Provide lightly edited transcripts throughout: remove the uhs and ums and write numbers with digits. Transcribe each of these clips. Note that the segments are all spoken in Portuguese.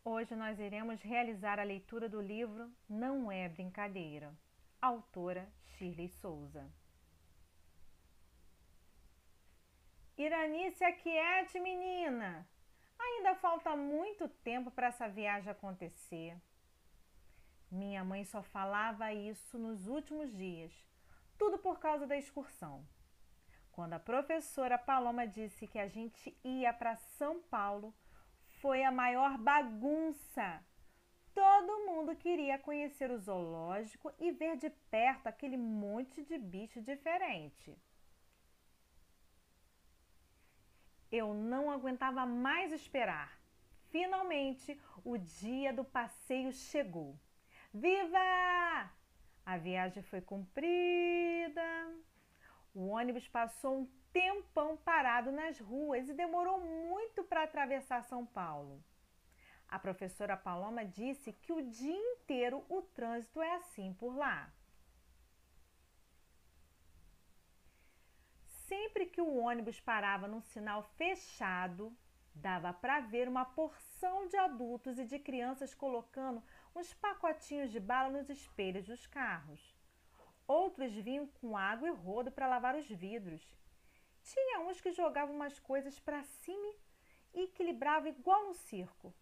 Hoje nós iremos realizar a leitura do livro Não é Brincadeira, autora Shirley Souza. Iranice, aquiete, menina! Ainda falta muito tempo para essa viagem acontecer. Minha mãe só falava isso nos últimos dias, tudo por causa da excursão. Quando a professora Paloma disse que a gente ia para São Paulo, foi a maior bagunça. Todo mundo queria conhecer o zoológico e ver de perto aquele monte de bicho diferente. Eu não aguentava mais esperar. Finalmente, o dia do passeio chegou. Viva! A viagem foi cumprida. O ônibus passou um tempão parado nas ruas e demorou muito para atravessar São Paulo. A professora Paloma disse que o dia inteiro o trânsito é assim por lá. Sempre que o ônibus parava num sinal fechado, dava para ver uma porção de adultos e de crianças colocando uns pacotinhos de bala nos espelhos dos carros. Outros vinham com água e rodo para lavar os vidros. Tinha uns que jogavam umas coisas para cima e equilibravam igual no circo.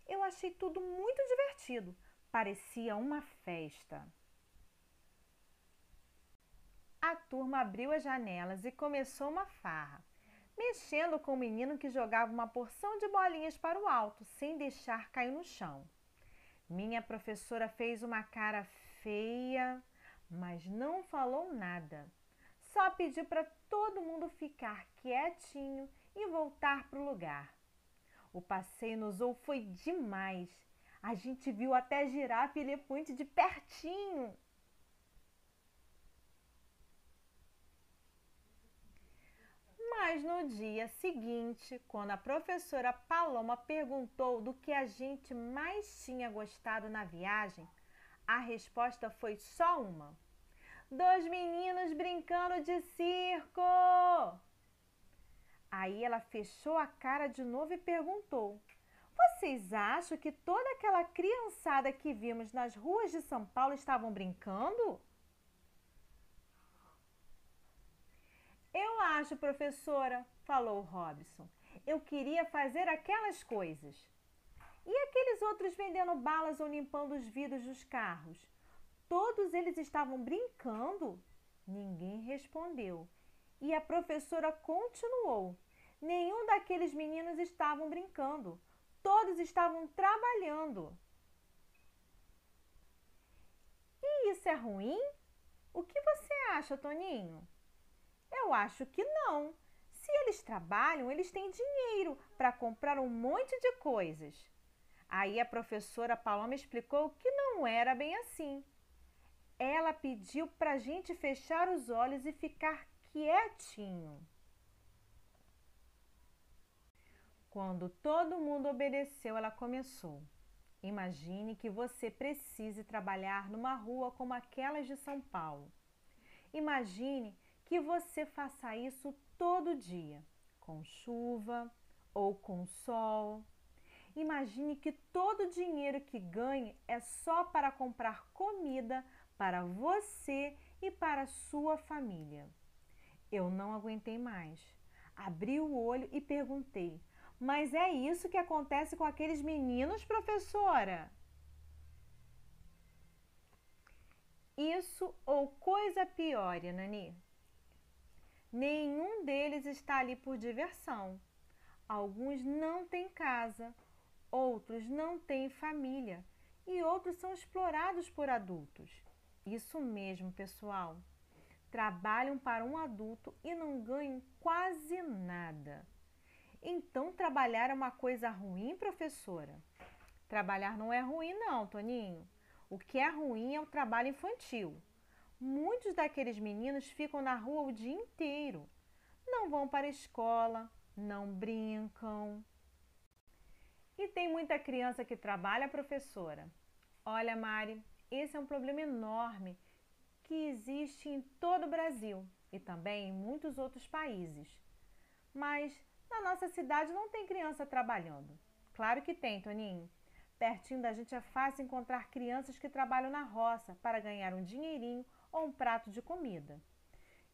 Eu achei tudo muito divertido. Parecia uma festa. A turma abriu as janelas e começou uma farra, mexendo com o menino que jogava uma porção de bolinhas para o alto, sem deixar cair no chão. Minha professora fez uma cara feia, mas não falou nada. Só pediu para todo mundo ficar quietinho e voltar para o lugar. O passeio no zoo foi demais. A gente viu até girafa e elefante de pertinho. Mas no dia seguinte, quando a professora Paloma perguntou do que a gente mais tinha gostado na viagem, a resposta foi só uma: dois meninos brincando de circo! Aí ela fechou a cara de novo e perguntou: vocês acham que toda aquela criançada que vimos nas ruas de São Paulo estavam brincando? Eu acho, professora, falou Robson. Eu queria fazer aquelas coisas. E aqueles outros vendendo balas ou limpando os vidros dos carros? Todos eles estavam brincando? Ninguém respondeu. E a professora continuou: nenhum daqueles meninos estavam brincando. Todos estavam trabalhando. E isso é ruim? O que você acha, Toninho? Eu acho que não. Se eles trabalham, eles têm dinheiro para comprar um monte de coisas. Aí a professora Paloma explicou que não era bem assim. Ela pediu para a gente fechar os olhos e ficar quietinho. Quando todo mundo obedeceu, ela começou: imagine que você precise trabalhar numa rua como aquelas de São Paulo. Imagine que você faça isso todo dia, com chuva ou com sol. Imagine que todo o dinheiro que ganhe é só para comprar comida para você e para sua família. Eu não aguentei mais. Abri o olho e perguntei: mas é isso que acontece com aqueles meninos, professora? Isso ou coisa pior, Nani? Nenhum deles está ali por diversão. Alguns não têm casa, outros não têm família e outros são explorados por adultos. Isso mesmo, pessoal. Trabalham para um adulto e não ganham quase nada. Então, trabalhar é uma coisa ruim, professora? Trabalhar não é ruim, não, Toninho. O que é ruim é o trabalho infantil. Muitos daqueles meninos ficam na rua o dia inteiro. Não vão para a escola, não brincam. E tem muita criança que trabalha, professora? Olha, Mari, esse é um problema enorme que existe em todo o Brasil e também em muitos outros países. Mas na nossa cidade não tem criança trabalhando. Claro que tem, Toninho. Pertinho da gente é fácil encontrar crianças que trabalham na roça para ganhar um dinheirinho ou um prato de comida.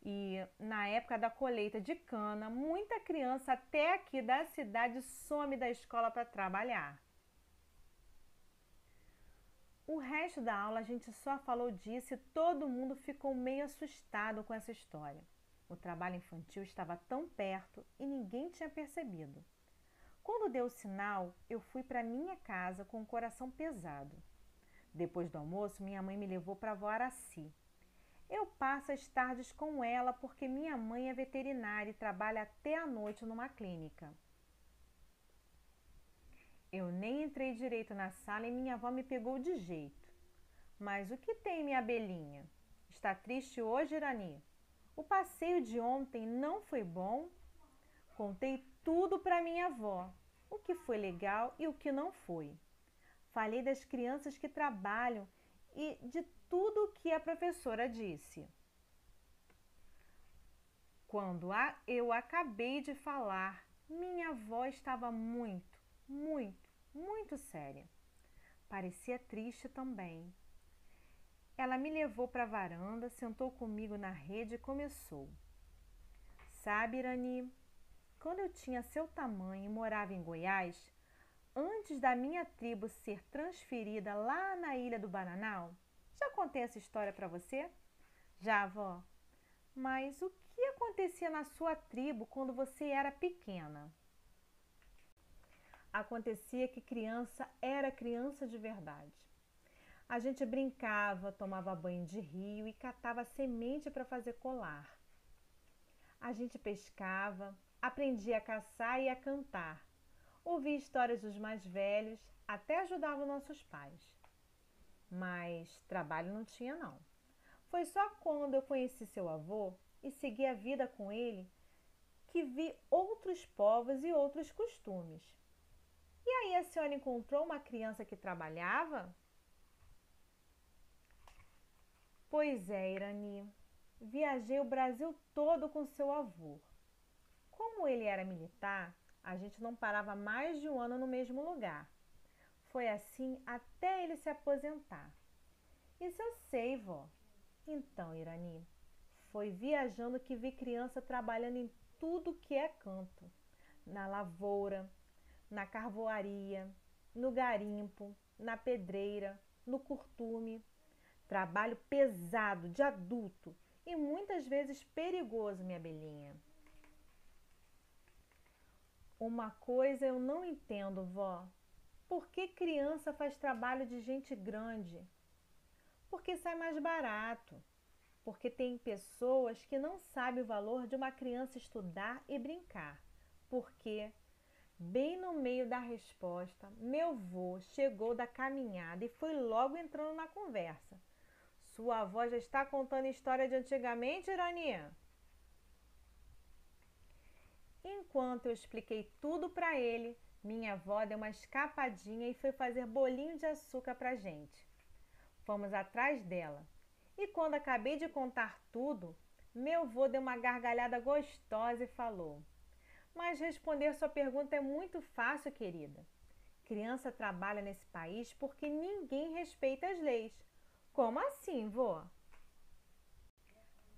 E na época da colheita de cana, muita criança até aqui da cidade some da escola para trabalhar. O resto da aula a gente só falou disso e todo mundo ficou meio assustado com essa história. O trabalho infantil estava tão perto e ninguém tinha percebido. Quando deu o sinal, eu fui para minha casa com o coração pesado. Depois do almoço, minha mãe me levou para a avó Araci. Eu passo as tardes com ela porque minha mãe é veterinária e trabalha até a noite numa clínica. Eu nem entrei direito na sala e minha avó me pegou de jeito. Mas o que tem, minha abelhinha? Está triste hoje, Irani? O passeio de ontem não foi bom? Contei tudo para minha avó, o que foi legal e o que não foi. Falei das crianças que trabalham e de tudo o que a professora disse. Quando eu acabei de falar, minha avó estava muito séria. Parecia triste também. Ela me levou para a varanda, sentou comigo na rede e começou. Sabe, Irani, quando eu tinha seu tamanho e morava em Goiás, antes da minha tribo ser transferida lá na Ilha do Bananal, já contei essa história para você? Já, avó. Mas o que acontecia na sua tribo quando você era pequena? Acontecia que criança era criança de verdade. A gente brincava, tomava banho de rio e catava semente para fazer colar. A gente pescava, aprendia a caçar e a cantar. Ouvia histórias dos mais velhos, até ajudava nossos pais. Mas trabalho não tinha não. Foi só quando eu conheci seu avô e segui a vida com ele que vi outros povos e outros costumes. E aí a senhora encontrou uma criança que trabalhava? Pois é, Irani. Viajei o Brasil todo com seu avô. Como ele era militar, a gente não parava mais de um ano no mesmo lugar. Foi assim até ele se aposentar. Isso eu sei, vó. Então, Irani, foi viajando que vi criança trabalhando em tudo que é canto. Na lavoura, na carvoaria, no garimpo, na pedreira, no curtume. Trabalho pesado, de adulto e muitas vezes perigoso, minha abelhinha. Uma coisa eu não entendo, vó. Por que criança faz trabalho de gente grande? Porque sai mais barato. Porque tem pessoas que não sabem o valor de uma criança estudar e brincar. Porque, bem no meio da resposta, meu vô chegou da caminhada e foi logo entrando na conversa. Sua avó já está contando história de antigamente, Irani? Enquanto eu expliquei tudo para ele, minha avó deu uma escapadinha e foi fazer bolinho de açúcar para gente. Fomos atrás dela. E quando acabei de contar tudo, meu avô deu uma gargalhada gostosa e falou: Mas responder sua pergunta é muito fácil, querida. Criança trabalha nesse país porque ninguém respeita as leis. Como assim, vô?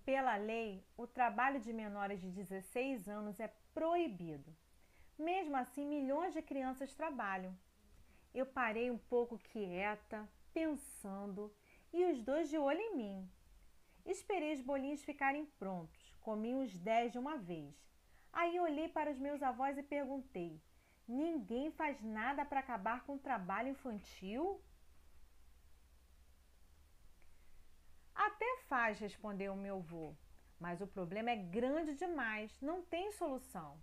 Pela lei, o trabalho de menores de 16 anos é proibido. Mesmo assim, milhões de crianças trabalham. Eu parei um pouco quieta, pensando, e os dois de olho em mim. Esperei os bolinhos ficarem prontos, comi uns 10 de uma vez. Aí olhei para os meus avós e perguntei: ninguém faz nada para acabar com o trabalho infantil? Até faz, respondeu o meu avô, mas o problema é grande demais, não tem solução.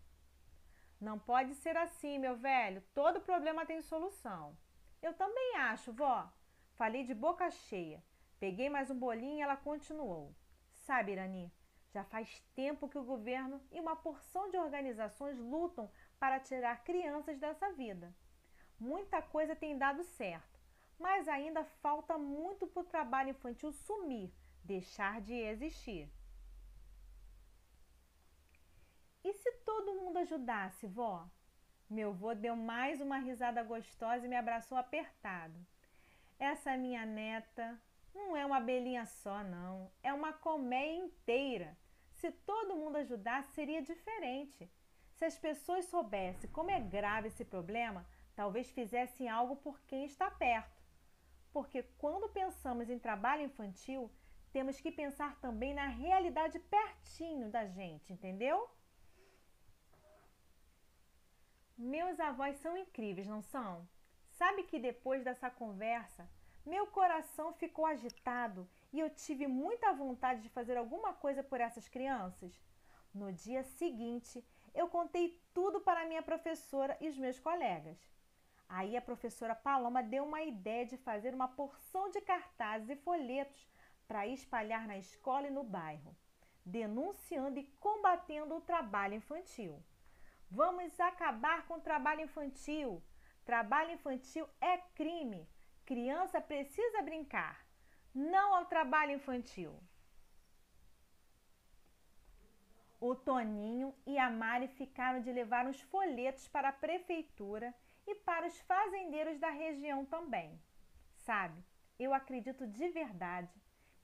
Não pode ser assim, meu velho, todo problema tem solução. Eu também acho, vó. Falei de boca cheia. Peguei mais um bolinho e ela continuou. Sabe, Irani, já faz tempo que o governo e uma porção de organizações lutam para tirar crianças dessa vida. Muita coisa tem dado certo, mas ainda falta muito para o trabalho infantil sumir, deixar de existir. E se todo mundo ajudasse, vó? Meu vô deu mais uma risada gostosa e me abraçou apertado. Essa minha neta não é uma abelhinha só, não. É uma colmeia inteira. Se todo mundo ajudasse, seria diferente. Se as pessoas soubessem como é grave esse problema, talvez fizessem algo por quem está perto. Porque quando pensamos em trabalho infantil, temos que pensar também na realidade pertinho da gente, entendeu? Meus avós são incríveis, não são? Sabe que depois dessa conversa, meu coração ficou agitado e eu tive muita vontade de fazer alguma coisa por essas crianças. No dia seguinte, eu contei tudo para a minha professora e os meus colegas. Aí a professora Paloma deu uma ideia de fazer uma porção de cartazes e folhetos para espalhar na escola e no bairro, denunciando e combatendo o trabalho infantil. Vamos acabar com o trabalho infantil. Trabalho infantil é crime. Criança precisa brincar. Não ao trabalho infantil. O Toninho e a Mari ficaram de levar uns folhetos para a prefeitura e para os fazendeiros da região também. Sabe, eu acredito de verdade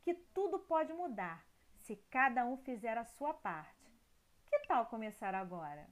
que tudo pode mudar se cada um fizer a sua parte. Que tal começar agora?